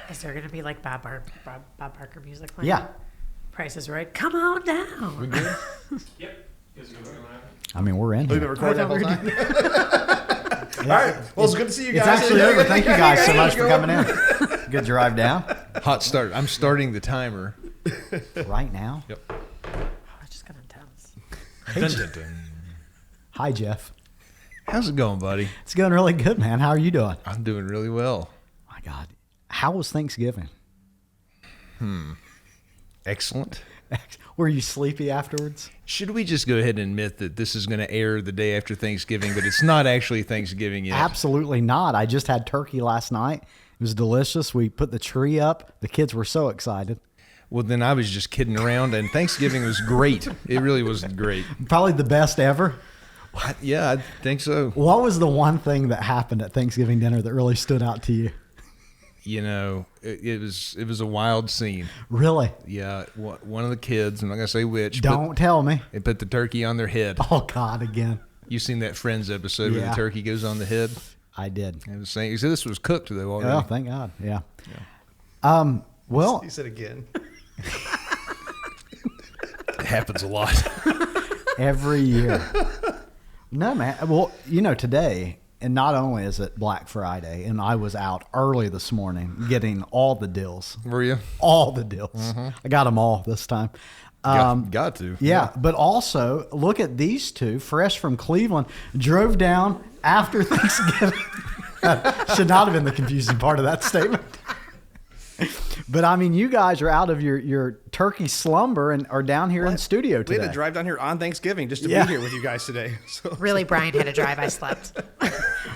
Is there going to be like Bob Barker music playing? Yeah. Price is Right. Come on down. We good? Yep. Is it going to happen? I mean, we're in We've been here. recording that whole time. All right. Well, it's good to see you guys. It's actually over. Thank you guys so much for coming in. Good drive down. Hot start. I'm starting the timer. Right now? Yep. Oh, it just got intense. Dun, dun, dun. Hi, Jeff. How's it going, buddy? It's going really good, man. How are you doing? I'm doing really well. My God. How was Thanksgiving? Excellent. Were you sleepy afterwards? Should we just go ahead and admit that this is going to air the day after Thanksgiving, but it's not actually Thanksgiving yet? Absolutely not. I just had turkey last night. It was delicious. We put the tree up. The kids were so excited. Well, then I was just kidding around, and Thanksgiving was great. It really was great. Probably the best ever. Yeah, I think so. What was the one thing that happened at Thanksgiving dinner that really stood out to you? You know, it was a wild scene. Really? Yeah, one of the kids, I'm not going to say which. Don't tell me. They put the turkey on their head. Oh, God, again. You've seen that Friends episode where Yeah. the turkey goes on the head? I did. I was saying, this was cooked, though, already. Oh, thank God. Yeah. Well, He said again. It happens a lot. every year. No, man. Well, you know, today, and not only is it Black Friday, and I was out early this morning getting all the deals. Were you? All the deals. I got them all this time. Got to. Yeah, but also look at these two, fresh from Cleveland, drove down after Thanksgiving. Should not have been the confusing part of that statement. But I mean, you guys are out of your turkey slumber and are down here in studio We today. had to drive down here on Thanksgiving just to Yeah. be here with you guys today. So Really, Brian had to drive. I slept.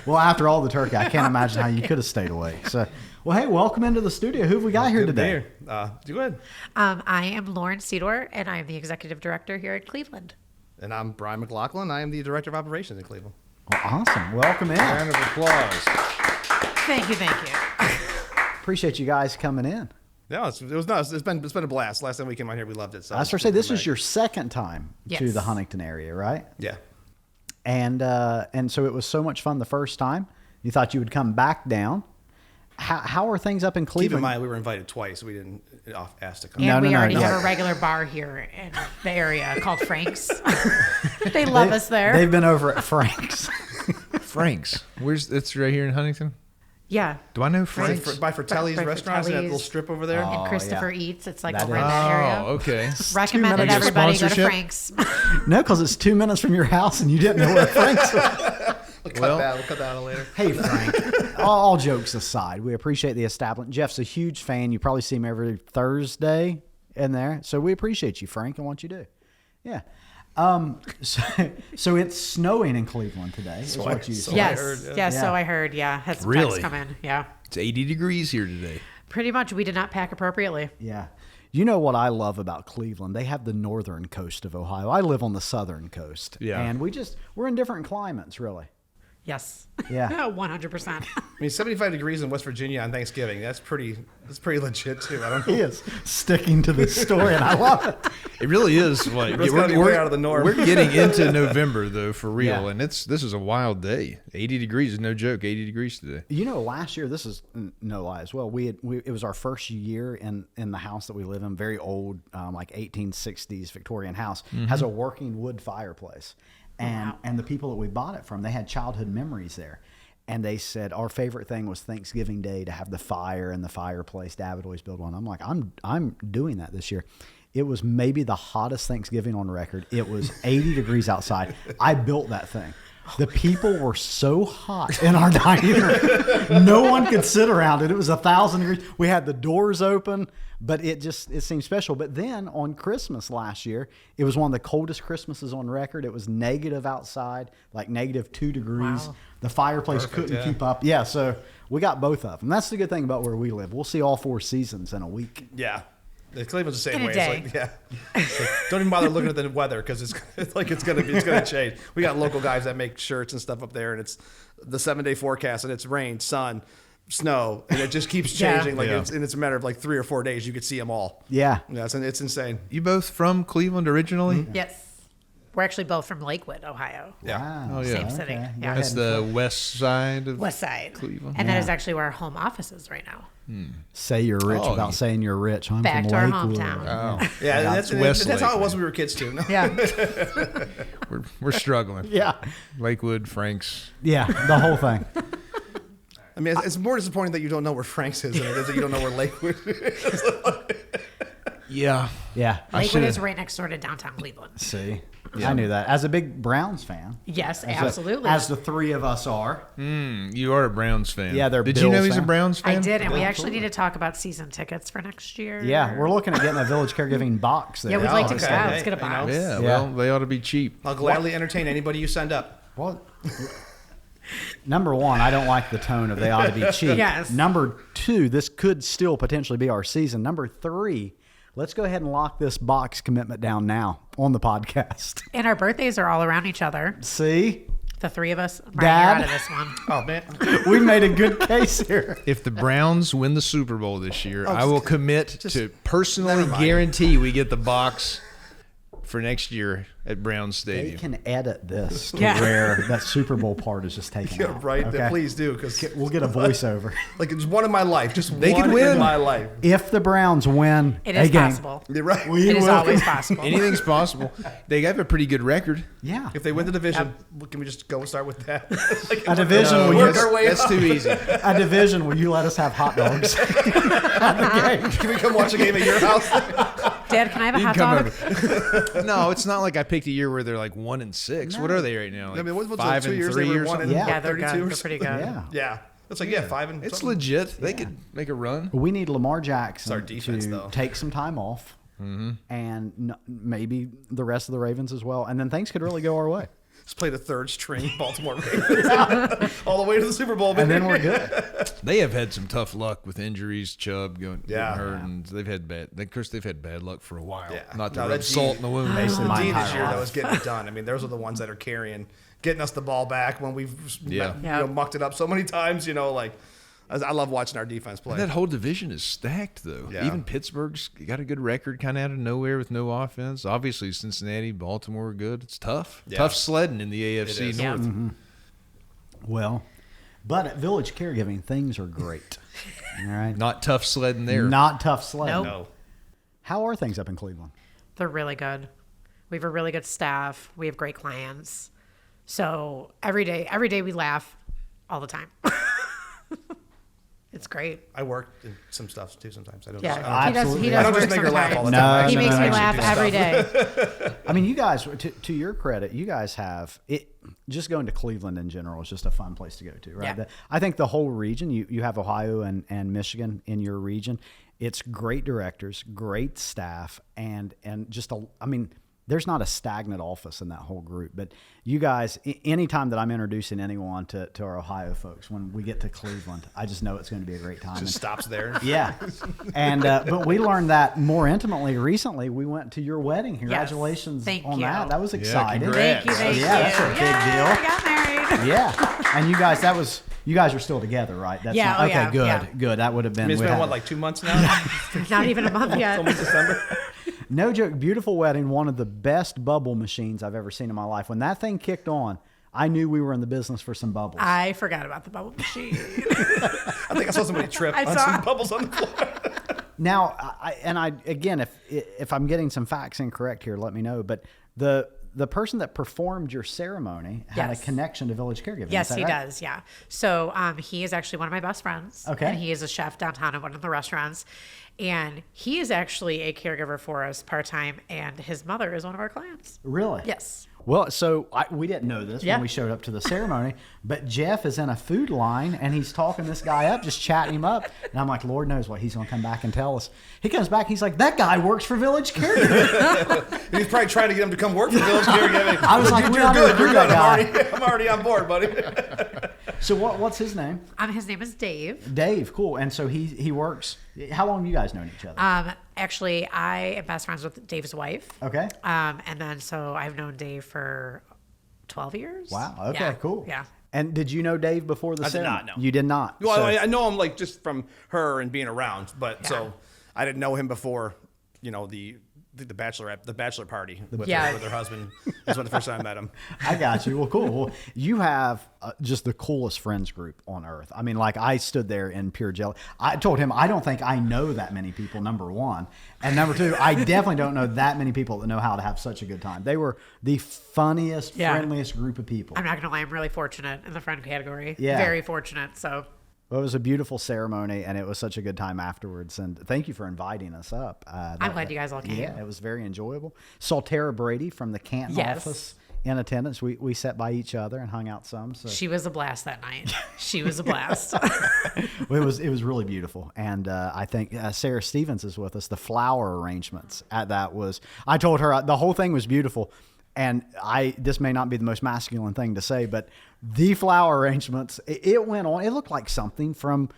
Well, after all the turkey, I can't imagine how you could have stayed awake. So, well, hey, welcome into the studio. Who have we got here good to be today? here. Go ahead. I am Lauren Sedor, and I am the executive director here at Cleveland. And I'm Brian McLaughlin. I am the director of operations in Cleveland. Well, awesome. Welcome in. Round of applause. Thank you. Appreciate you guys coming in. Yeah, it was nice. It's been a blast. Last time we came out here, we loved it. So I was going to say, this is your second time to Yes. the Huntington area, right? Yeah. And so it was so much fun the first time. You thought you would come back down. How are things up in Keep in Cleveland? mind, we were invited twice. We didn't ask to come. And No, we no, already no. have a regular bar here in the area called Frank's. They love us there. They've been over at Frank's. Frank's. It's right here in Huntington? Yeah. Do I know Frank's? By Fratelli's By restaurants, that Fratelli's. little strip over there. And Christopher yeah. Eats. It's like That over in is- that area. Oh, okay. Recommended minutes. everybody go to Sponsorship? Frank's. No, because it's 2 minutes from your house and you didn't know where Frank's was. We'll cut that out later. Hey, Frank, all jokes aside, we appreciate the establishment. Jeff's a huge fan. You probably see him every Thursday in there. So we appreciate you, Frank, and what you do. Yeah. So it's snowing in Cleveland today, is what you said. Yes. I heard, Yeah, yeah. so I heard. Yeah. Had some Really? texts come in. Yeah. It's 80 degrees here today. Pretty much. We did not pack appropriately. Yeah. You know what I love about Cleveland? They have the northern coast of Ohio. I live on the southern coast. Yeah. And we're in different climates, really. Yes. Yeah. 100%. I mean, 75 degrees in West Virginia on Thanksgiving. That's pretty legit too. I don't know. He is sticking to the story, and I love it. It really is. Like, It's gotta be way out of the norm. We're getting into November, though, for real. Yeah. And this is a wild day. 80 degrees is no joke. 80 degrees today. You know, last year, this is no lie as well. It was our first year in the house that we live in, very old, like 1860s Victorian house, has a working wood fireplace. And the people that we bought it from, they had childhood memories there. And they said our favorite thing was Thanksgiving Day to have the fire and the fireplace. Dad would always build one. I'm like, I'm doing that this year. It was maybe the hottest Thanksgiving on record. It was 80 degrees outside. I built that thing. The people were so hot in our dining room. No one could sit around it. It was 1,000 degrees. We had the doors open, but it seemed special. But then on Christmas last year, it was one of the coldest Christmases on record. It was negative outside, like -2 degrees. Wow. The fireplace couldn't keep up. Yeah, so we got both of them. That's the good thing about where we live. We'll see all 4 seasons in a week. Yeah. Cleveland's the same In a way. day. It's like, It's like, don't even bother looking at the weather because it's gonna change. We got local guys that make shirts and stuff up there, and it's the 7-day forecast, and it's rain, sun, snow, and it just keeps Yeah. changing. Like Yeah. it's a matter of like 3 or 4 days. You could see them all. Yeah. Yeah, it's insane. You both from Cleveland originally? Yes. We're actually both from Lakewood, Ohio. Yeah. Wow. Oh, yeah. Same city. Okay. Yeah. That's the west side of West Side. Cleveland. And that Yeah. is actually where our home office is right now. Say you're rich Oh, without yeah. saying you're rich. I'm Back from to our Lakewood. hometown. Oh, Yeah, that's Westlake, how it was man. when we were kids too. Yeah. we're struggling. Yeah. Lakewood, Franks. Yeah, the whole thing. I mean, it's more disappointing that you don't know where Frank's is than it is that you don't know where Lakewood is. Yeah. Yeah. Lakewood is right next door to downtown Cleveland. See, I knew that. As a big Browns fan. Yes, as absolutely. as the three of us are. You are a Browns fan. Yeah, they're Did you know Bills he's a fan. Browns fan? I did, and we Yeah, actually absolutely. need to talk about season tickets for next year. Yeah, we're looking at getting a Village Caregiving box there. Yeah, we'd like to. okay. Yeah, let's get a Hey, you know. box. Yeah, Yeah. well, they ought to be cheap. I'll gladly entertain anybody you send up. Well, number one, I don't like the tone of they ought to be cheap. Yes. Number two, this could still potentially be our season. Number three, let's go ahead and lock this box commitment down now on the podcast. And our birthdays are all around each other. See, The three of us. Brian, Dad? you're out of this one. Oh man, we made a good case here. If the Browns win the Super Bowl this year, I will commit to personally never mind. guarantee we get the box for next year at Browns They Stadium. can edit this to Yeah. where that Super Bowl part is just taken yeah, out. right? Okay? Please do, because We'll get a voiceover. like it's one in my life, just They one can win. in my life. If the Browns win It a is game, possible. You're right. It is always possible. Anything's possible. They have a pretty good record. Yeah. If they win the division, can we just go and start with that? Like, A division, No, will work you, our way that's up. too easy. a division, will you let us have hot dogs? Can we come watch a game at your house? Dad, can I have a You hot can dog? come over. No, it's not like I picked a year where they're like 1-6. What are they right now? Like I mean, what's 5 2 and years 3 they were or 1 and something? Yeah. Yeah, they're 32 good. or They're pretty something? good. Yeah. Yeah, that's like 5 and It's something. legit. They could make a run. We need Lamar Jackson It's our defense, to though. take some time off, and maybe the rest of the Ravens as well, and then things could really go our way, Just play the third string Baltimore Ravens all the way to the Super Bowl, and baby. then we're good. They have had some tough luck with injuries. Chubb getting Yeah. hurt, and they've had bad. Of course, they've had bad luck for a while. Yeah. Not to No, rub that salt D- in the wound. Basically, the my D this entire year that life. was getting it done. I mean, those are the ones that are getting us the ball back when we've Yeah. mucked it up so many times. Like I love watching our defense play. That whole division is stacked, though. Yeah. Even Pittsburgh's got a good record, kind of out of nowhere with no offense. Obviously, Cincinnati, Baltimore are good. It's tough. Yeah. Tough sledding in the AFC is. North. Yeah. Well, but at Village Caregiving, things are great. All right, Not tough sledding there. not tough sledding. Nope. no. How are things up in Cleveland? They're really good. We have a really good staff. We have great clients. So every day we laugh all the time. It's great. I work in some stuff too sometimes. I don't. Yeah, I he does. Absolutely. He I does don't work just make her laugh all the sometimes. time. He No, makes no, me no, laugh actually every do day. I mean, you guys, to your credit, you guys have it. Just going to Cleveland in general is just a fun place to go to, right? Yeah. I think the whole region, you have Ohio and Michigan in your region. It's great directors, great staff, and just I mean, there's not a stagnant office in that whole group. But you guys, anytime that I'm introducing anyone to our Ohio folks, when we get to Cleveland, I just know it's going to be a great time. Just stops there. Yeah, and but we learned that more intimately recently. We went to your wedding. Congratulations Thank on you. that. That was exciting. congrats. Thank you. Yeah, that's a big deal. We got married. Yeah, and you guys are still together, right? That's Yeah, not, oh, okay. yeah, Good, yeah. good. That would have been. I mean, it's we been had- what, like 2 months now? Not even a month yet. Almost December. No joke. Beautiful wedding. One of the best bubble machines I've ever seen in my life. When that thing kicked on, I knew we were in the business for some bubbles. I forgot about the bubble machine. I think I saw somebody trip I on saw- some bubbles on the floor. Now, again, if I'm getting some facts incorrect here, let me know. But the person that performed your ceremony had Yes. a connection to Village Caregiving. Yes, is that he right? does. Yeah. So he is actually one of my best friends. Okay. And he is a chef downtown at one of the restaurants. And he is actually a caregiver for us part time. And his mother is one of our clients. Really? Yes. Well, so we didn't know this Yeah. when we showed up to the ceremony, but Jeff is in a food line and he's talking this guy up, just chatting him up. And I'm like, Lord knows what he's going to come back and tell us. He comes back, he's like, that guy works for Village Caregiving. He's probably trying to get him to come work for Village Caregiving. I was like, we you're ought to good. recruit You're good. that guy. I'm already on board, buddy. So what's his name? His name is Dave. Dave. Cool. And so he works. How long have you guys known each other? Actually, I am best friends with Dave's wife. Okay. And then so I've known Dave for 12 years. Wow. Okay. Yeah. Cool. Yeah. And did you know Dave before the I did ceremony? not know. You did not. Well, So- I know him like just from her and being around, but Yeah. so I didn't know him before, the think the bachelor party with, Yeah. with her husband. That's when the first time I met him. I got you. Well, cool. Well, you have just the coolest friends group on earth. I mean, like I stood there in pure jelly. I told him, I don't think I know that many people, number one. And number two, I definitely don't know that many people that know how to have such a good time. They were the funniest, Yeah. friendliest group of people. I'm not gonna lie, I'm really fortunate in the friend category. Yeah. Very fortunate. So Well, it was a beautiful ceremony, and it was such a good time afterwards. And thank you for inviting us up. I'm glad you guys all came. Yeah, it was very enjoyable. Saw Tara Brady from the Canton Yes. office in attendance. We sat by each other and hung out some. So She was a blast that night. She was a blast. well, it was really beautiful. And I think Sarah Stevens is with us. The flower arrangements at that was. I told her the whole thing was beautiful. And this may not be the most masculine thing to say, but the flower arrangements, it went on. It looked like something from,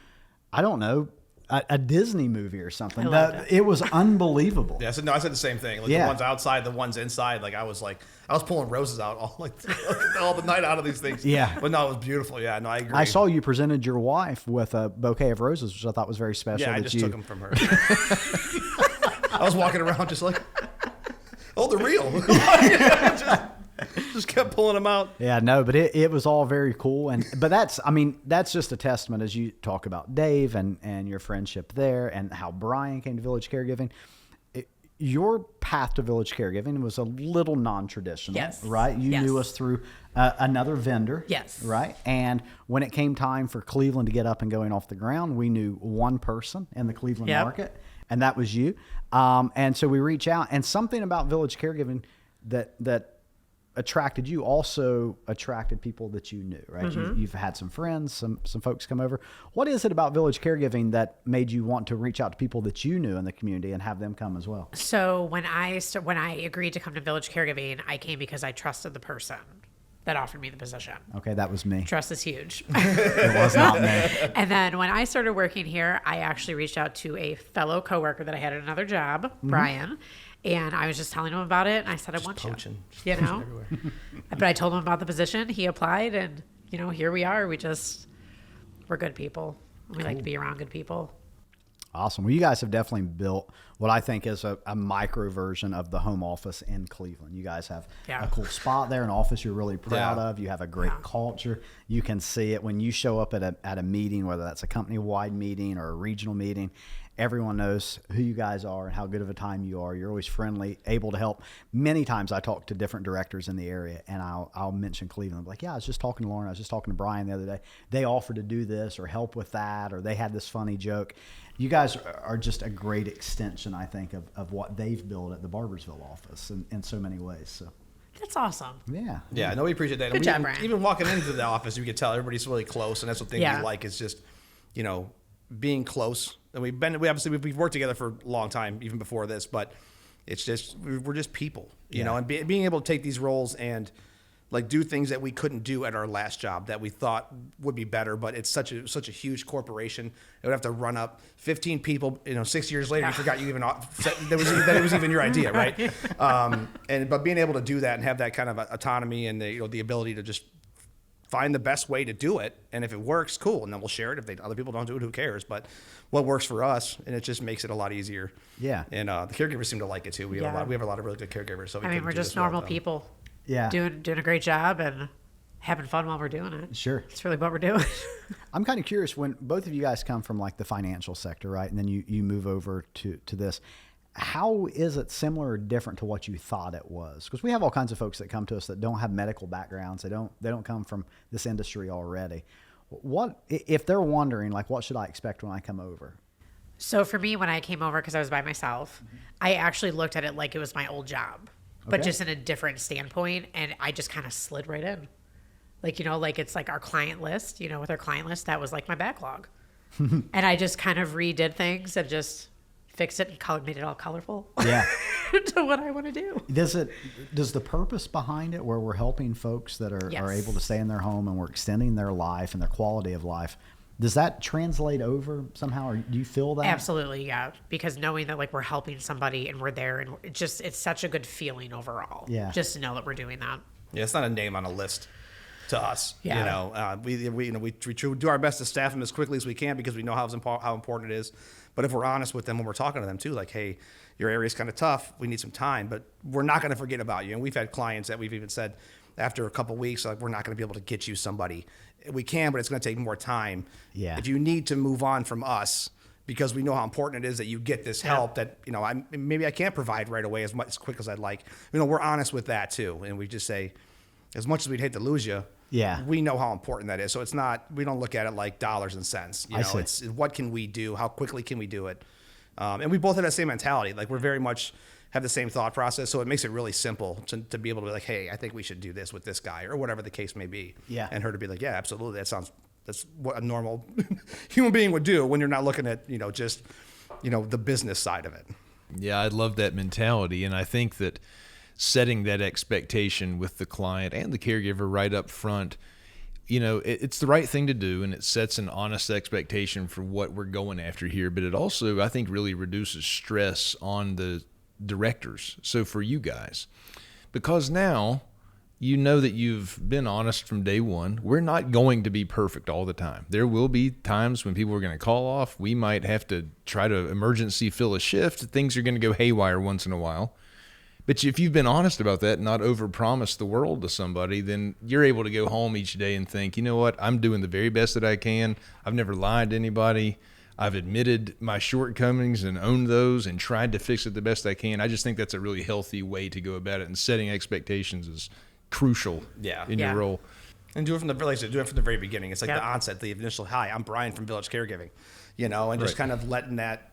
I don't know, a Disney movie or something. I loved It was unbelievable. Yeah, I said the same thing. Like Yeah. the ones outside, the ones inside. Like I was pulling roses out all the night out of these things. Yeah. But no, it was beautiful. Yeah, no, I agree. I saw you presented your wife with a bouquet of roses, which I thought was very special. Yeah, I that just took them from her. I was walking around just like, oh, they're real. just kept pulling them out. Yeah, no, but it was all very cool. But that's just a testament as you talk about Dave and your friendship there and how Brian came to Village Caregiving. Your path to Village Caregiving was a little non-traditional, Yes. right? You Yes. knew us through another vendor. Yes. Right? And when it came time for Cleveland to get up and going off the ground, we knew one person in the Cleveland Yep. market, and that was you. And so we reach out, and something about Village Caregiving that attracted you also attracted people that you knew, right? You've had some friends, some folks come over. What is it about Village Caregiving that made you want to reach out to people that you knew in the community and have them come as well? So when I agreed to come to Village Caregiving, I came because I trusted the person that offered me the position. Okay, that was me. Trust is huge. It was not me. And then when I started working here, I actually reached out to a fellow coworker that I had at another job, Brian, and I was just telling him about it. And I said, I want poaching. you, you know? But I told him about the position. He applied, and, here we are. We're good people. We like to be around good people. Awesome. Well, you guys have definitely built what I think is a micro version of the home office in Cleveland. You guys have a cool spot there, an office you're really proud of. You have a great culture. You can see it when you show up at a meeting, whether that's a company-wide meeting or a regional meeting. Everyone knows who you guys are and how good of a time you are. You're always friendly, able to help. Many times I talk to different directors in the area, and I'll mention Cleveland. I'm like, yeah, I was just talking to Lauren. I was just talking to Brian the other day. They offered to do this or help with that, or they had this funny joke. You guys are just a great extension, I think, of what they've built at the Barbersville office in so many ways. So, That's awesome. yeah. Yeah, no, we appreciate that. Good And job, even, Brian. even walking into the office, you could tell everybody's really close, and that's what things Yeah. we like is just, being close. And we've worked together for a long time, even before this, but it's just we're just people, you know, and being able to take these roles and like do things that we couldn't do at our last job that we thought would be better, but it's such a huge corporation. It would have to run up 15 people. 6 years later, you forgot you even that it was even your idea, right? But being able to do that and have that kind of autonomy and the ability to just find the best way to do it, and if it works, cool, and then we'll share it. If other people don't do it, who cares? But what works for us, and it just makes it a lot easier. Yeah. And the caregivers seem to like it too. We have a lot of really good caregivers. So We're just normal people. Yeah. Doing a great job and having fun while we're doing it. Sure. It's really what we're doing. I'm kind of curious, when both of you guys come from like the financial sector, right? And then you move over to this. How is it similar or different to what you thought it was? Because we have all kinds of folks that come to us that don't have medical backgrounds. They don't come from this industry already. What if they're wondering, like, what should I expect when I come over? So for me, when I came over, because I was by myself, I actually looked at it like it was my old job, but just in a different standpoint. And I just kind of slid right in. Like it's like our client list, with our client list, that was like my backlog. And I just kind of redid things and just fixed it and made it all colorful. Yeah. To what I want to do. Does the purpose behind it, where we're helping folks that are able to stay in their home and we're extending their life and their quality of life, does that translate over somehow, or do you feel that? Absolutely, yeah. Because knowing that we're helping somebody and we're there, and it's such a good feeling overall. Yeah. Just to know that we're doing that. Yeah, it's not a name on a list to us. Yeah. We do our best to staff them as quickly as we can because we know how important it is. But if we're honest with them when we're talking to them too, like, hey, your area's kind of tough, we need some time, but we're not going to forget about you. And we've had clients that we've even said after a couple of weeks, like, we're not going to be able to get you somebody. We can, but it's going to take more time. Yeah. If you need to move on from us, because we know how important it is that you get this help that, you know, maybe I can't provide right away as quick as I'd like. You know, we're honest with that too. And we just say, as much as we'd hate to lose you, we know how important that is. So it's not, we don't look at it like dollars and cents. You know, it's what can we do? How quickly can we do it? And we both have that same mentality. Like, we're very much have the same thought process. So it makes it really simple to be able to be like, hey, I think we should do this with this guy, or whatever the case may be. Yeah. And her to be like, yeah, absolutely. That's what a normal human being would do when you're not looking at, you know, just, you know, the business side of it. Yeah, I love that mentality. And I think that setting that expectation with the client and the caregiver right up front, you know, it's the right thing to do, and it sets an honest expectation for what we're going after here. But it also, I think, really reduces stress on the directors. So for you guys, because now you know that you've been honest from day one. We're not going to be perfect all the time. There will be times when people are going to call off. We might have to try to emergency fill a shift. Things are going to go haywire once in a while. But if you've been honest about that, not overpromise the world to somebody, then you're able to go home each day and think, you know what, I'm doing the very best that I can. I've never lied to anybody. I've admitted my shortcomings and owned those and tried to fix it the best I can. I just think that's a really healthy way to go about it, and setting expectations is crucial in your role. And do it from the very beginning. It's like the onset, the initial, hi, I'm Brian from Village Caregiving, you know, and just kind of letting that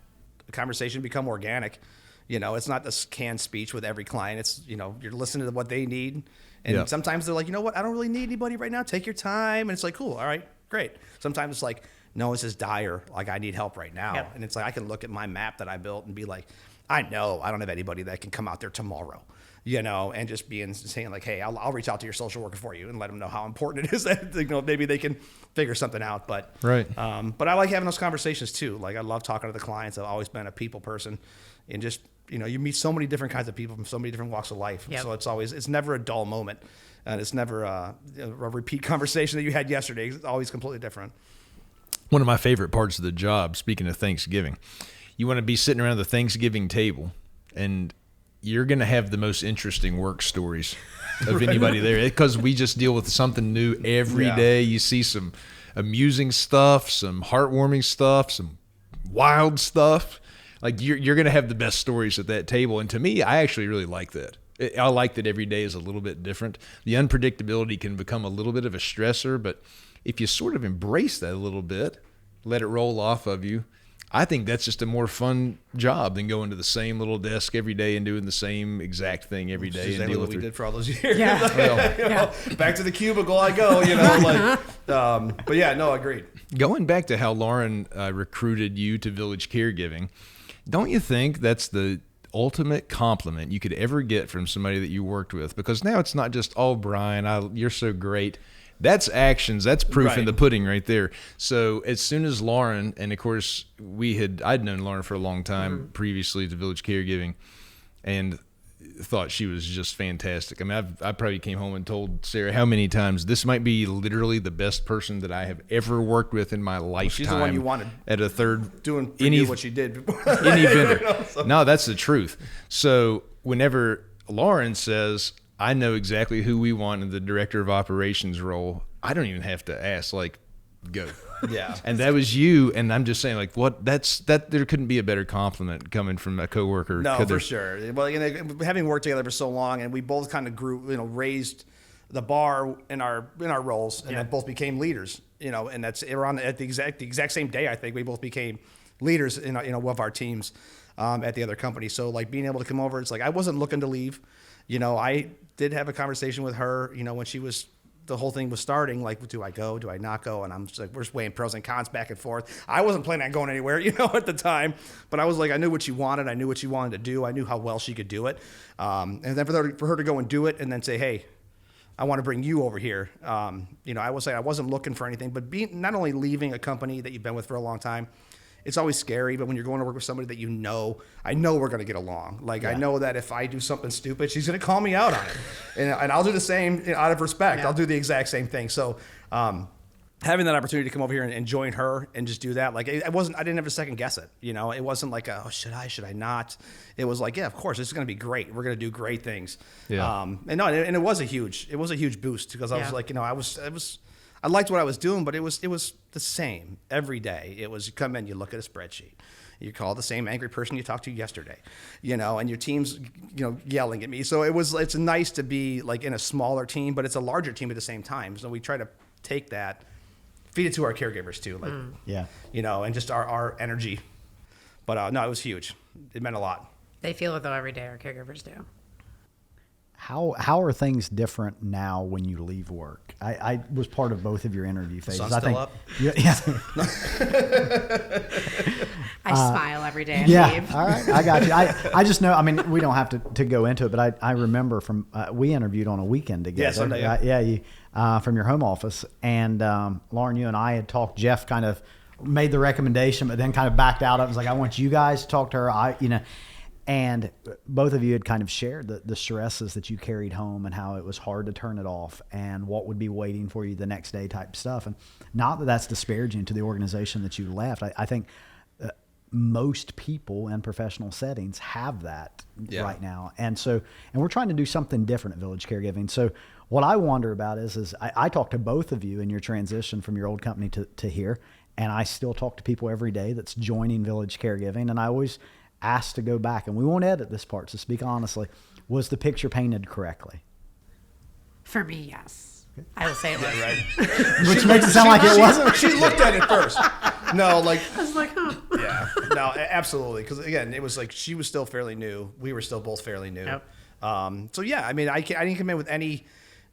conversation become organic. You know, it's not this canned speech with every client. It's, you know, you're listening to what they need. And sometimes they're like, you know what, I don't really need anybody right now. Take your time. And it's like, cool. All right, great. Sometimes it's like, no, this is dire. Like, I need help right now. And it's like, I can look at my map that I built and be like, I know I don't have anybody that can come out there tomorrow, you know, and just saying like, hey, I'll reach out to your social worker for you and let them know how important it is that, you know, maybe they can figure something out. But but I like having those conversations too. Like, I love talking to the clients. I've always been a people person, and just, you know, you meet so many different kinds of people from so many different walks of life. So it's never a dull moment, and it's never a repeat conversation that you had yesterday. It's always completely different. One of my favorite parts of the job, speaking of Thanksgiving, you want to be sitting around the Thanksgiving table, and you're going to have the most interesting work stories of anybody there, because we just deal with something new every day. You see some amusing stuff, some heartwarming stuff, some wild stuff. Like, you're going to have the best stories at that table. And to me, I actually really like that. I like that every day is a little bit different. The unpredictability can become a little bit of a stressor, but if you sort of embrace that a little bit, let it roll off of you, I think that's just a more fun job than going to the same little desk every day and doing the same exact thing every day. And deal with what we did for all those years. Back to the cubicle I go, you know, like, but yeah, no, agreed. Going back to how Lauren recruited you to Village Caregiving, don't you think that's the ultimate compliment you could ever get from somebody that you worked with? Because now it's not just, oh, Brian, you're so great. That's actions. That's proof in the pudding right there. So as soon as Lauren, and of course I'd known Lauren for a long time previously to Village Caregiving, and thought she was just fantastic. I mean, I probably came home and told Sarah how many times, this might be literally the best person that I have ever worked with in my lifetime. She's the one you wanted at a third doing what she did before. Any vendor. No, that's the truth. So whenever Lauren says, I know exactly who we want in the director of operations role, I don't even have to ask, like, go. Yeah. And that was you. And I'm just saying, like, there couldn't be a better compliment coming from a coworker. No, for sure. Well, you know, having worked together for so long, and we both kind of grew, you know, raised the bar in our roles, and then both became leaders, you know, and that's around at the exact same day. I think we both became leaders in, you know, of our teams at the other company. So, like, being able to come over, it's like, I wasn't looking to leave. You know, I did have a conversation with her, you know, when the whole thing was starting, like, do I go? Do I not go? And I'm just like, we're just weighing pros and cons back and forth. I wasn't planning on going anywhere, you know, at the time, but I was like, I knew what she wanted. I knew what she wanted to do. I knew how well she could do it. And then for her to go and do it and then say, hey, I want to bring you over here. You know, I was like, I wasn't looking for anything, but not only leaving a company that you've been with for a long time, it's always scary, but when you're going to work with somebody that you know, I know we're going to get along. Like, I know that if I do something stupid, she's going to call me out on it. And I'll do the same, you know, out of respect. I'll do the exact same thing. So having that opportunity to come over here and join her and just do that, like I didn't have to second guess it. You know, it wasn't like, oh, should I not? It was like, yeah, of course, this is going to be great. We're going to do great things. Yeah. And it was a huge boost because I was like, you know, I liked what I was doing, but it was the same every day. It was, you come in, you look at a spreadsheet. You call the same angry person you talked to yesterday, you know, and your team's, you know, yelling at me. So it's nice to be like in a smaller team, but it's a larger team at the same time. So we try to take that, feed it to our caregivers too, like, you know, and just our energy. But no, it was huge. It meant a lot. They feel it though every day. Our caregivers do. How are things different now when you leave work? I was part of both of your interview phases. Sun's still up? Yeah. I smile every day I leave. All right. I got you. I just know, I mean, we don't have to go into it, but I remember from, we interviewed on a weekend together. Yeah, Sunday, you, from your home office. And Lauren, you and I had talked, Jeff kind of made the recommendation, but then kind of backed out. I was like, I want you guys to talk to her. And both of you had kind of shared the stresses that you carried home and how it was hard to turn it off and what would be waiting for you the next day type stuff. And not that that's disparaging to the organization that you left. I think most people in professional settings have that right now. And we're trying to do something different at Village Caregiving. So what I wonder about is I talk to both of you in your transition from your old company to here. And I still talk to people every day that's joining Village Caregiving. And I always asked to go back, and we won't edit this part, so speak honestly. Was the picture painted correctly? For me, yes. I will say it was. Right. Which makes it sound like it wasn't. She looked at it first. No, like. I was like, huh. Yeah. No, absolutely. Because again, it was like she was still fairly new. We were still both fairly new. Yep. So yeah, I mean, I didn't come in with any,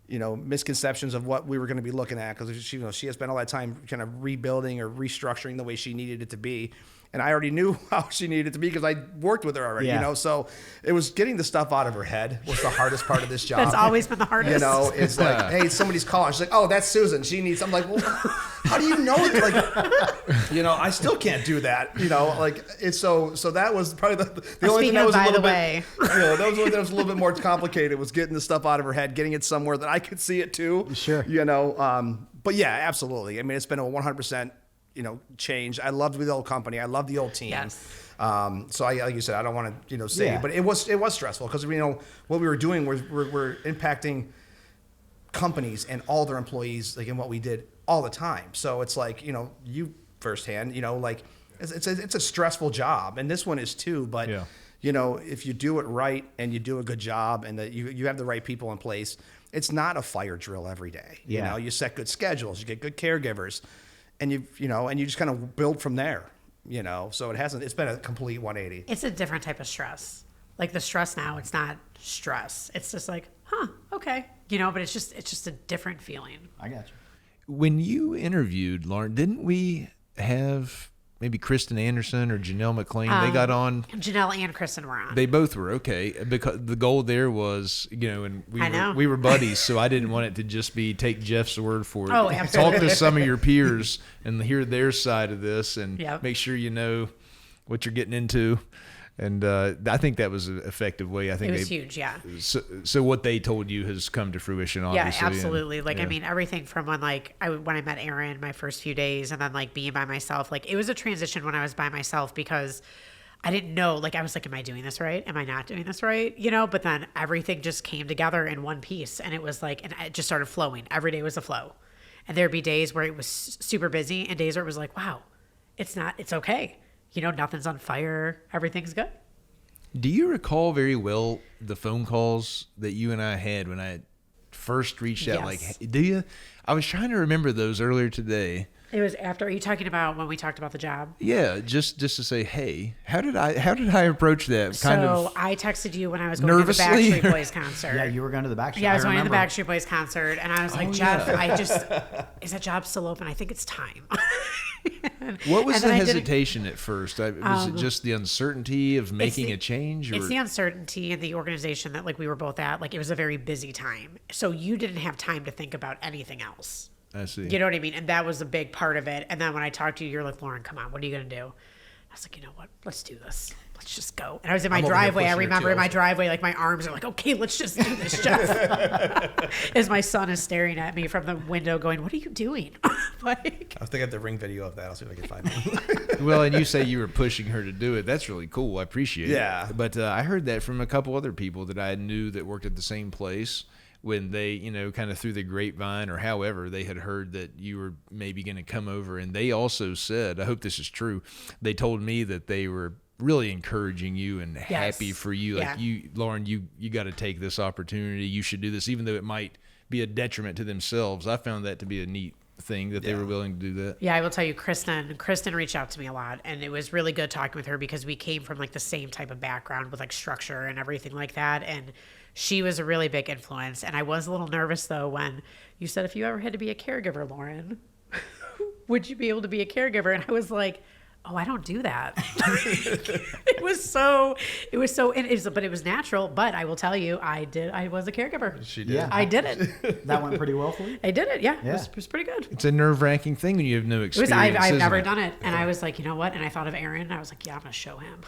you know, misconceptions of what we were going to be looking at because she has spent all that time kind of rebuilding or restructuring the way she needed it to be. And I already knew how she needed it to be because I worked with her already, you know. So it was getting the stuff out of her head was the hardest part of this job. That's always been the hardest. You know, it's like, hey, somebody's calling. She's like, oh, that's Susan. She needs. I'm like, well, how do you know it? Like, you know, I still can't do that. You know, like it's so that was probably the only thing that was a little bit. You know, that was a little bit more complicated was getting the stuff out of her head, getting it somewhere that I could see it too. Sure. You know, but yeah, absolutely. I mean, it's been a 100%. You know, change. I loved the old company. I loved the old team. Yes. So like you said, I don't want to, say, but it was stressful because what we were doing was we're impacting companies and all their employees, like in what we did all the time. So it's like, you firsthand, like it's a stressful job, and this one is too. But if you do it right and you do a good job and that you have the right people in place, it's not a fire drill every day. Yeah. You set good schedules, you get good caregivers. And you just kind of build from there, So it's been a complete 180. It's a different type of stress. Like the stress now, it's not stress. It's just like, okay, but it's just a different feeling. I got you. When you interviewed Lauren, didn't we have maybe Kristen Anderson or Janelle McLean? They got on. Janelle and Kristen were on. They both were okay because the goal there was, and I we were buddies, so I didn't want it to just be take Jeff's word for it. Oh, absolutely. Talk to some of your peers and hear their side of this, and Yep. make sure you know what you're getting into. And I think that was an effective way. I think it was huge, yeah. So what they told you has come to fruition, obviously. Yeah, absolutely. And, I mean, everything from when when I met Aaron my first few days, and then being by myself. It was a transition when I was by myself because I didn't know. I was like, am I doing this right? Am I not doing this right? But then everything just came together in one piece, and it was and it just started flowing. Every day was a flow, and there'd be days where it was super busy, and days where it was like, wow, it's okay. Nothing's on fire. Everything's good. Do you recall very well the phone calls that you and I had when I first reached out? Yes. Do you? I was trying to remember those earlier today. It was after. Are you talking about when we talked about the job? Yeah, just to say, hey, how did I approach that? So I texted you when I was going to the nervously? Backstreet Boys concert. Yeah, you were going to the Backstreet. Yeah, I was going to the remember. Backstreet Boys concert, and I was like, Jeff, is that job still open? I think it's time. What was And the then I didn't- hesitation at first? Was it just the uncertainty of making a change? Or? It's the uncertainty in the organization that we were both at. It was a very busy time, so you didn't have time to think about anything else. I see. You know what I mean? And that was a big part of it. And then when I talked to you, you're like, Lauren, come on, what are you going to do? I was like, you know what? Let's do this. Let's just go. And I was in my I'm over here driveway. I pushing your remember in my tails. driveway, like my arms are like, okay, let's just do this, Jeff. As my son is staring at me from the window going, what are you doing? Like, I think I have the ring video of that. I'll see if I can find it. Well, and you say you were pushing her to do it. That's really cool. I appreciate Yeah. it. But I heard that from a couple other people that I knew that worked at the same place when they, kind of through the grapevine or however they had heard that you were maybe going to come over. And they also said, I hope this is true, they told me that they were really encouraging you and happy for you. Like Lauren, you got to take this opportunity. You should do this, even though it might be a detriment to themselves. I found that to be a neat thing that they were willing to do that. yeah, I will tell you, Kristen reached out to me a lot, and it was really good talking with her because we came from like the same type of background with like structure and everything like that. And she was a really big influence. And I was a little nervous though when you said, if you ever had to be a caregiver, Lauren, would you be able to be a caregiver? And I was like, oh, I don't do that. It was natural. But I will tell you, I was a caregiver. She did. Yeah. I did it. That went pretty well for you. I did it. Yeah. Yeah. It was pretty good. It's a nerve-wracking thing when you have no It was, experience. I've isn't never it? done it. And I was like, you know what? And I thought of Aaron, and I was like, yeah, I'm going to show him.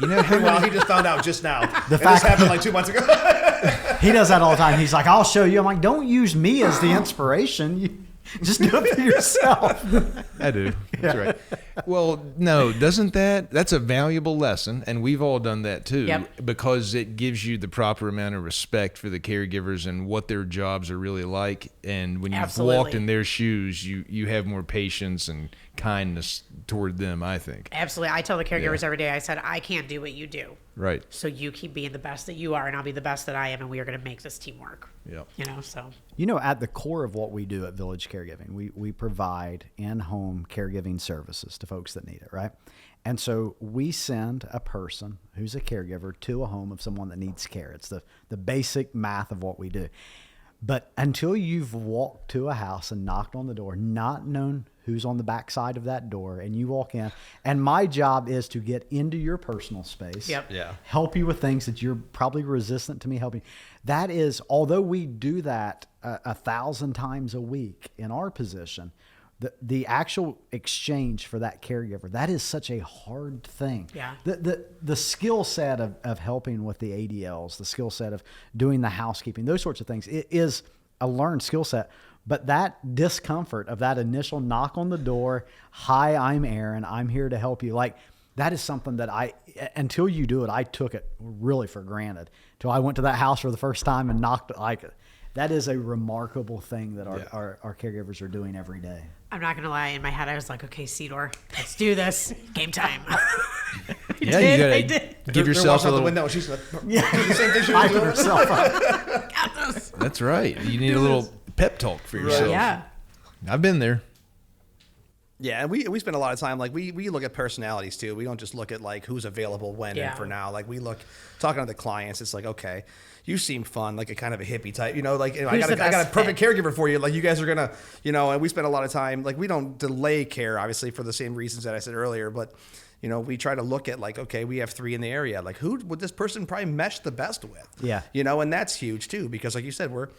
You know how Well, he just found out just now. The This fact- happened like 2 months ago. He does that all the time. He's like, I'll show you. I'm like, don't use me as the inspiration. You just do it for yourself. I do. That's right. Well, no, that's a valuable lesson, and we've all done that too, Yep. because it gives you the proper amount of respect for the caregivers and what their jobs are really like. And when you've Absolutely. walked in their shoes, you have more patience and kindness toward them, I think. Absolutely. I tell the caregivers every day, I said, I can't do what you do. Right. So you keep being the best that you are, and I'll be the best that I am, and we are going to make this team work. Yeah. So. At the core of what we do at Village Caregiving, we provide in-home caregiving services to folks that need it, right? And so we send a person who's a caregiver to a home of someone that needs care. It's the basic math of what we do. But until you've walked to a house and knocked on the door, not known who's on the backside of that door, and you walk in, and my job is to get into your personal space, Yep. Yeah. help you with things that you're probably resistant to me helping. That is, although we do that 1,000 times a week in our position, the actual exchange for that caregiver, that is such a hard thing. Yeah. The skill set of helping with the ADLs, the skill set of doing the housekeeping, those sorts of things, it is a learned skill set. But that discomfort of that initial knock on the door, hi, I'm Aaron, I'm here to help you. Like, that is something that until you do it, I took it really for granted. Till I went to that house for the first time and knocked, that is a remarkable thing that our caregivers are doing every day. I'm not going to lie. In my head, I was like, okay, Sedor, let's do this. Game time. Yeah, I you did. gotta give yourself a out the little. window. She's like, do the same thing she was Hyping doing. herself up. Got this. That's right. You need a little pep talk for yourself. Yeah. I've been there. Yeah, and we spend a lot of time, like, we look at personalities too. We don't just look at like who's available when Yeah. and for now. Like, we look, talking to the clients, it's like, okay, you seem fun, like a kind of a hippie type, like, I Who's got the a best perfect fit? caregiver for you. Like, you guys are gonna, and we spend a lot of time, like, we don't delay care, obviously, for the same reasons that I said earlier, but we try to look at, like, okay, we have 3 in the area. Like, who would this person probably mesh the best with? Yeah. And that's huge too, because like you said, we're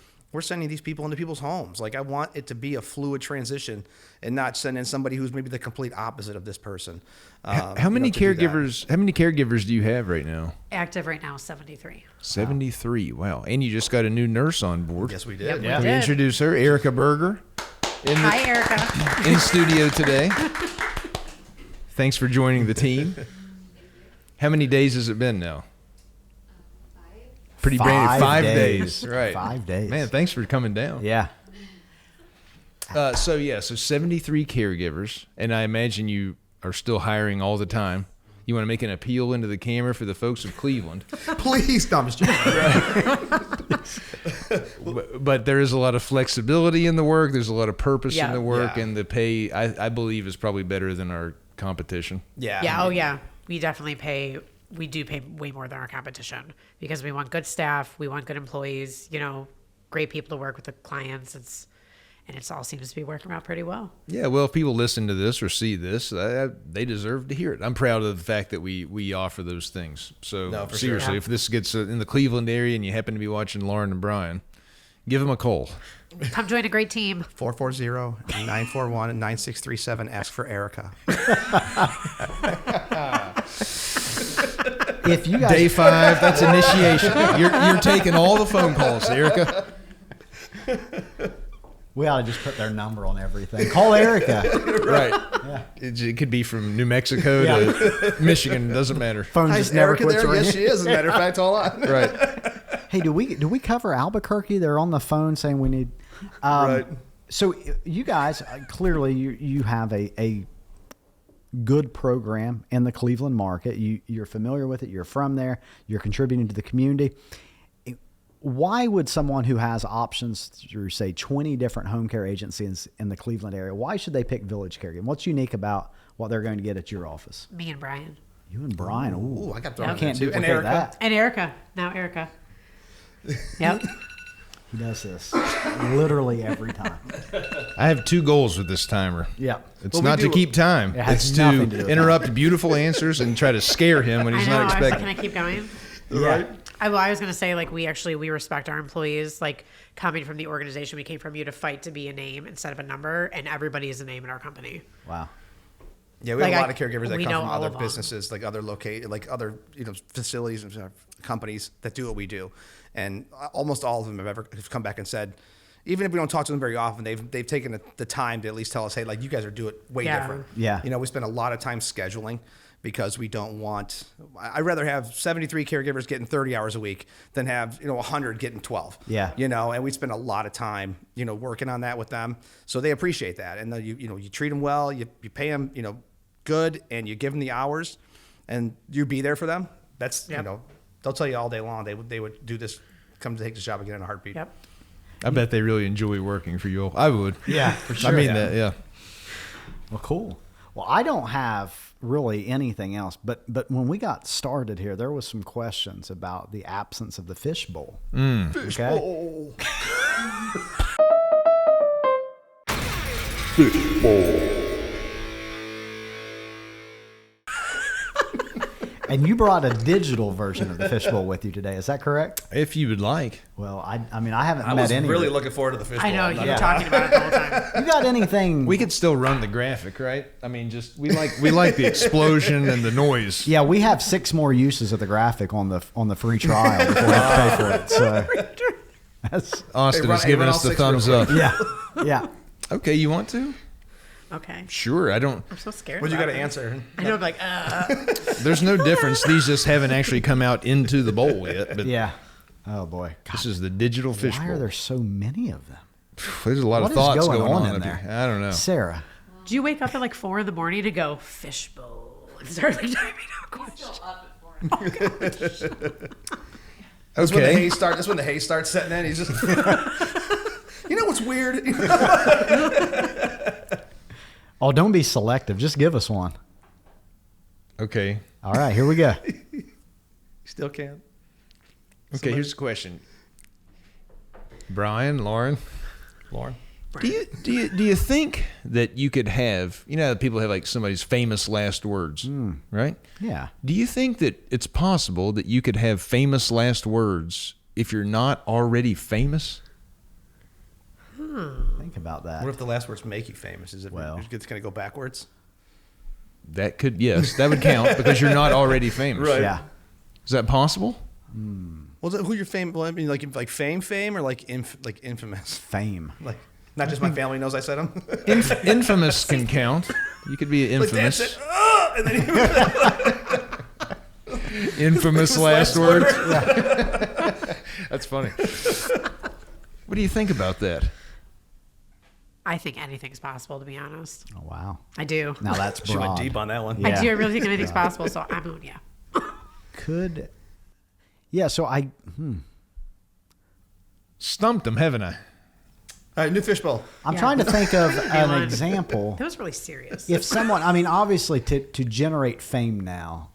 sending these people into people's homes. Like, I want it to be a fluid transition and not send in somebody who's maybe the complete opposite of this person. How many to do that. caregivers? How many caregivers do you have right now? Active right now, 73. 73. Wow. And you just got a new nurse on board. Yes, we did. Yep, we Can we did. introduce her, Erica Berger, Hi, Erica. in studio today. Thanks for joining the team. How many days has it been now? Pretty brand new. 5 days. Right. 5 days. Man, thanks for coming down. Yeah. So 73 caregivers, and I imagine you are still hiring all the time. You want to make an appeal into the camera for the folks of Cleveland. Please, no, I'm just joking. But there is a lot of flexibility in the work. There's a lot of purpose in Yeah. the work, Yeah. and the pay, I believe, is probably better than our competition. Yeah. Yeah. Oh, yeah. We definitely pay. We do pay way more than our competition because we want good staff. We want good employees, great people to work with the clients. And it all seems to be working out pretty well. Yeah, well, if people listen to this or see this, they deserve to hear it. I'm proud of the fact that we offer those things. So No, for sure. seriously, Yeah. if this gets in the Cleveland area and you happen to be watching Lauren and Brian, give them a call. Come join a great team. 440-941-9637. Ask for Erica. If you guys, Day 5, that's initiation. You're taking all the phone calls, Erica. we ought to just put their number on everything. Call Erica. Right. Yeah. It could be from New Mexico Yeah. to Michigan. Doesn't matter. Phone Hi, just is never Erica quits there? ringing. Yes, she is. As a matter of fact, hold on. Right. Hey, do we cover Albuquerque? They're on the phone saying we need. Right. So you guys clearly you have a good program in the Cleveland market. You're familiar with it. You're from there. You're contributing to the community. Why would someone who has options through, say, 20 different home care agencies in the Cleveland area, why should they pick Village Caregiving? What's unique about what they're going to get at your office? Me and Brian. You and Brian. Ooh, Ooh, I got I thrown can't in there, too. And duplicate Erica. that. And Erica. Now Erica. Yep. He does this literally every time. I have 2 goals with this timer. Yeah. It's Well, we not to do- keep time. It has It's nothing to to do with interrupt beautiful answers and try to scare him when he's I know. not I was like, expecting. can I keep going? Yeah. I was going to say, like, we respect our employees. Like, coming from the organization we came from, you to fight to be a name instead of a number, and everybody is a name in our company. Wow. Yeah, we have Like, a lot of caregivers that we come know from all other of them. businesses, like other other facilities and companies that do what we do, and almost all of them have come back and said, even if we don't talk to them very often, they've taken the time to at least tell us, hey, like you guys are doing it way Yeah. different. Yeah. You know, we spend a lot of time scheduling because we don't want. I'd rather have 73 caregivers getting 30 hours a week than have 100 getting 12. Yeah. And we spend a lot of time working on that with them, so they appreciate that, and then you treat them well, you pay them good, and you give them the hours, and you be there for them. That's Yep. they'll tell you all day long they would do this, come to take this job again in a heartbeat. Yep. I bet they really enjoy working for you all. I would. Yeah, for I sure. mean Yeah. that, yeah. Well, cool. Well, I don't have really anything else, but when we got started here, there was some questions about the absence of the fishbowl. Fish Okay. bowl. And you brought a digital version of the fishbowl with you today. Is that correct? If you would like. Well, I mean, I haven't I met was any. really looking forward to the fish bowl. I know. I'm You not were gonna talking about it the whole time. You got anything? We could still run the graphic, right? I mean, just we like the explosion and the noise. Yeah, we have 6 more uses of the graphic on the free trial before we have to pay for it. So that's Austin Hey, has run given all us the 6 real thumbs quick. up. yeah. Okay, you want to? Okay. Sure. I don't. I'm so scared. What you got about to it. answer? I know. I'm like, There's no difference. These just haven't actually come out into the bowl yet. But Yeah. Oh boy. God, this is the digital fish why bowl. are there so many of them? There's a lot What of is thoughts going on in up there? here. I don't know. Sarah. do you wake up at like 4 a.m. to go fishbowl and start like typing out questions? That's when the Okay. hay starts. That's when the hay starts setting in. He's just. You know what's weird? Oh, don't be selective. Just give us one. Okay. All right, here we go. Still can. Okay. Here's the question. Brian, Lauren, Lauren. do you think that you could have, how people have like somebody's famous last words, right? Yeah. Do you think that it's possible that you could have famous last words if you're not already famous? Think about that. What if the last words make you famous? Is it? Well. It's going to go backwards. That could, yes, that would count because you're not already famous. Right. Yeah. Is that possible? Well, who your fame? Well, I mean, like fame, or like infamous. Fame. Like not just my family knows I said them. Infamous can count. You could be Like Dad infamous. said, "Oh," and then he Infamous last word. words. That's funny. What do you think about that? I think anything's possible, to be honest. Oh, wow. I do. Now that's She went broad. deep on that one. Yeah. I do. I really think anything's possible. So I'm going, yeah. Could. Yeah, so Stumped him, haven't I? All right, new fishbowl. I'm Yeah. trying to think of an one. example. That was really serious. If someone, I mean, obviously to generate fame now,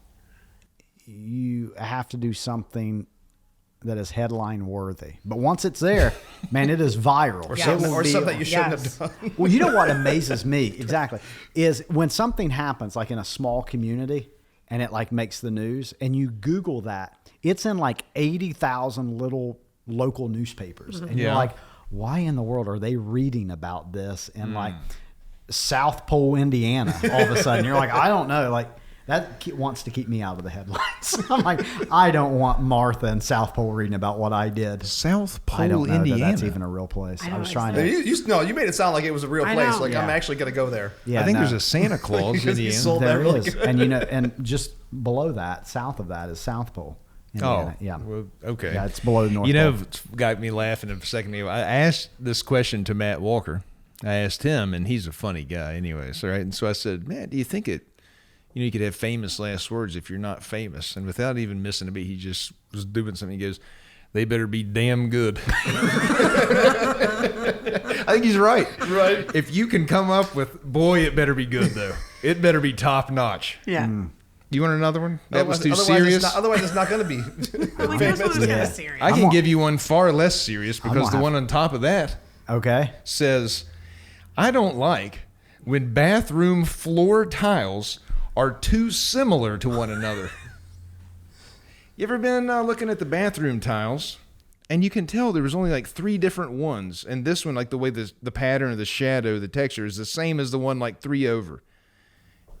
you have to do something that is headline worthy. But once it's there, man, it is viral. Or Yes. something, It will or be- something that you shouldn't Yes. have done. Well, you know what amazes me exactly is when something happens like in a small community and it like makes the news and you Google that, it's in like 80,000 little local newspapers. And Yeah. you're like, why in the world are they reading about this in like South Pole, Indiana, all of a sudden? You're like, I don't know. Like, that wants to keep me out of the headlines. I'm like, I don't want Martha and South Pole reading about what I did. South Pole, I don't know Indiana. that that's even a real place. I know was trying to. You made it sound like it was a real I place. know. Like Yeah. I'm actually going to go there. Yeah, I think no. there's a Santa Claus, Because he Indiana. sold There that really is. good. And and just below that, south of that is South Pole, Indiana. Yeah. Well, okay. Yeah, it's below North You know, Pole. it's got me laughing a second ago. I asked this question to Matt Walker. I asked him, and he's a funny guy anyways, right? And so I said, Matt, do you think you could have famous last words if you're not famous? And without even missing a beat, he just was doing something. He goes, they better be damn good. I think he's right. Right. If you can come up with, boy, it better be good, though. It better be top notch. Yeah. You want another one? That was too Otherwise serious? Otherwise, it's not going to be. I'm like, this one was kind Yeah. of serious. I can I'm give you one far less serious because gonna the have- one on top of that Okay. says, I don't like when bathroom floor tiles are too similar to one another. You ever been looking at the bathroom tiles and you can tell there was only like 3 different ones, and this one, like the way the pattern of the shadow, the texture is the same as the one like 3 over.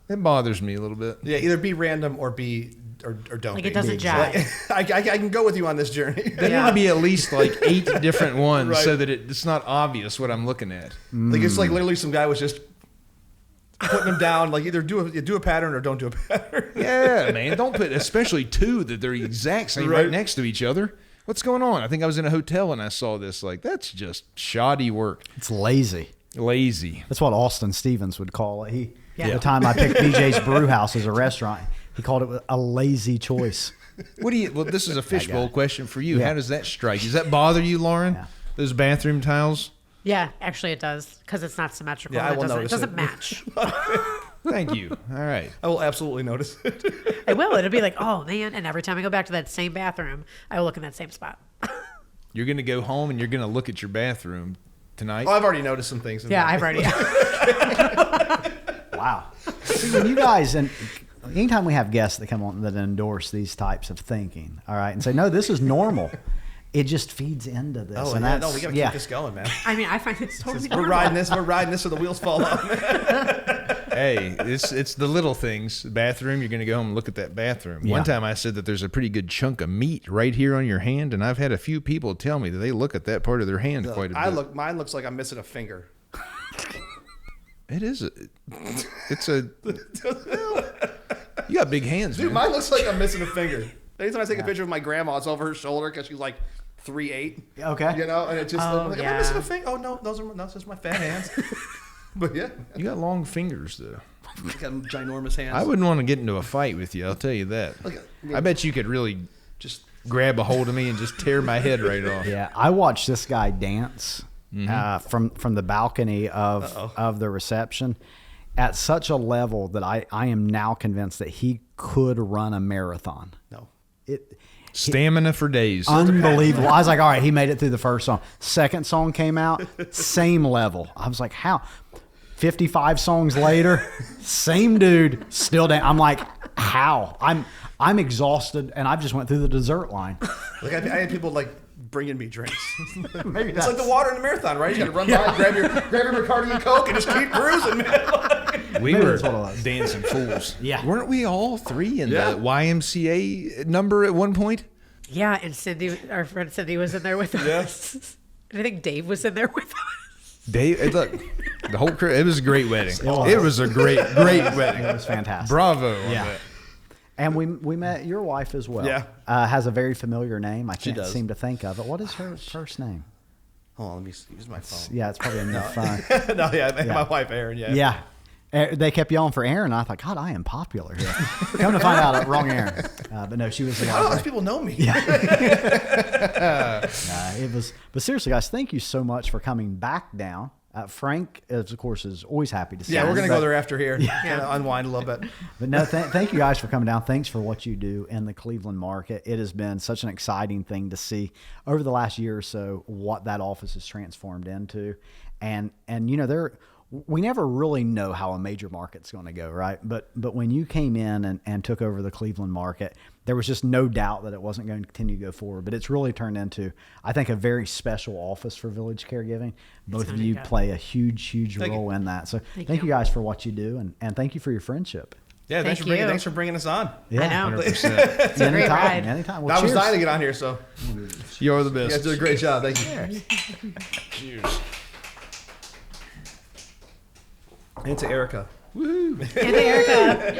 It bothers me a little bit. Yeah, either be random or don't. Like be. it doesn't jive. I can go with you on this journey. There need to be at least like 8 different ones so that it's not obvious what I'm looking at. Like it's like literally some guy was just putting them down. Like either do a pattern or don't do a pattern. Yeah, man. Don't put, especially 2 that they're the exact same right Right. next to each other. What's going on? I think I was in a hotel and I saw this. Like, that's just shoddy work. It's lazy. Lazy. That's what Austin Stevens would call it. Yeah. The time I picked BJ's Brew House as a restaurant, he called it a lazy choice. Well, this is a fishbowl question for you. Yeah. How does that strike? Does that bother you, Lauren? Yeah. Those bathroom tiles? Yeah, actually it does because it's not symmetrical. Yeah, I and will it notice doesn't it. match. Thank you. All right. I will absolutely notice it. I will. It'll be like, oh man, and every time I go back to that same bathroom, I will look in that same spot. You're going to go home and you're going to look at your bathroom tonight. Oh, I've already noticed some things. Yeah, I've already. Wow. See, when you guys, and anytime we have guests that come on that endorse these types of thinking, all right, and say, no, this is normal, it just feeds into this. Oh, and yeah, that's, no, we got to keep this going, man. I mean, I find it's totally We're normal. riding this. We're riding this so the wheels fall off. Hey, it's the little things. Bathroom, you're going to go home and look at that bathroom. Yeah. One time I said that there's a pretty good chunk of meat right here on your hand, and I've had a few people tell me that they look at that part of their hand quite a bit. Mine looks like I'm missing a finger. It is. It's a. You got big hands, Dude, man. mine looks like I'm missing a finger. Anytime I take a picture of my grandma, it's over her shoulder because she's like 3'8". Okay. You know, and it just Oh, I'm like, am yeah. I missing a finger? Oh no, those are just my fat hands. But yeah, You got long fingers, though. I got ginormous hands. I wouldn't want to get into a fight with you. I'll tell you that. Look at- I bet you could really just grab a hold of me and just tear my head right off. Yeah, I watched this guy dance from the balcony of the reception at such a level that I am now convinced that he could run a marathon. no. Stamina for days. Unbelievable. I was like, all right, he made it through the first song. Second song came out, same level. I was like, how? 55 songs later, same dude, still down. I'm like, how? I'm exhausted, and I've just went through the dessert line. Like I had people like bringing me drinks. Maybe It's like the water in the marathon, right? You got to run by, grab your Bacardi and Coke, and just keep cruising, man. We Maybe were that's what it was. dancing fools. Yeah. Weren't we all 3 in Yeah. the YMCA number at one point? Yeah, and Cindy, our friend Cindy, was in there with us. And I think Dave was in there with us. Dave, look, the whole crew. It was a great wedding. It was a great wedding. It was fantastic. Bravo on Yeah. that. And we met your wife as well. Yeah. Has a very familiar name. I can't does. seem to think of it. What is her first name? Hold on, let me use my phone. Yeah, it's probably in the phone. No, yeah, my wife Erin. Yeah. Yeah. They kept yelling for Aaron. I thought, God, I am popular here. Come to find out, wrong Aaron. But no, she was the I don't know. one. These people know me. It was. But seriously, guys, thank you so much for coming back down. Frank, of course, is always happy to see Yeah, you. we're gonna but- go there after here. Yeah. Unwind a little bit. But no, thank you guys for coming down. Thanks for what you do in the Cleveland market. It has been such an exciting thing to see over the last year or so what that office has transformed into. And you know, we never really know how a major market's going to go, right? But when you came in and took over the Cleveland market, there was just no doubt that it wasn't going to continue to go forward. But it's really turned into, I think, a very special office for Village Caregiving. Both of you play a huge role in that. So thank you guys for what you do, and thank you for your friendship. Yeah, thanks for bringing us on. Yeah, I know. 100%. It's a great ride. Anytime. Well, I was cheers. dying to get on here, so You're the you best. guys did a great job. Thank you. Cheers. And to Erica. And Erica.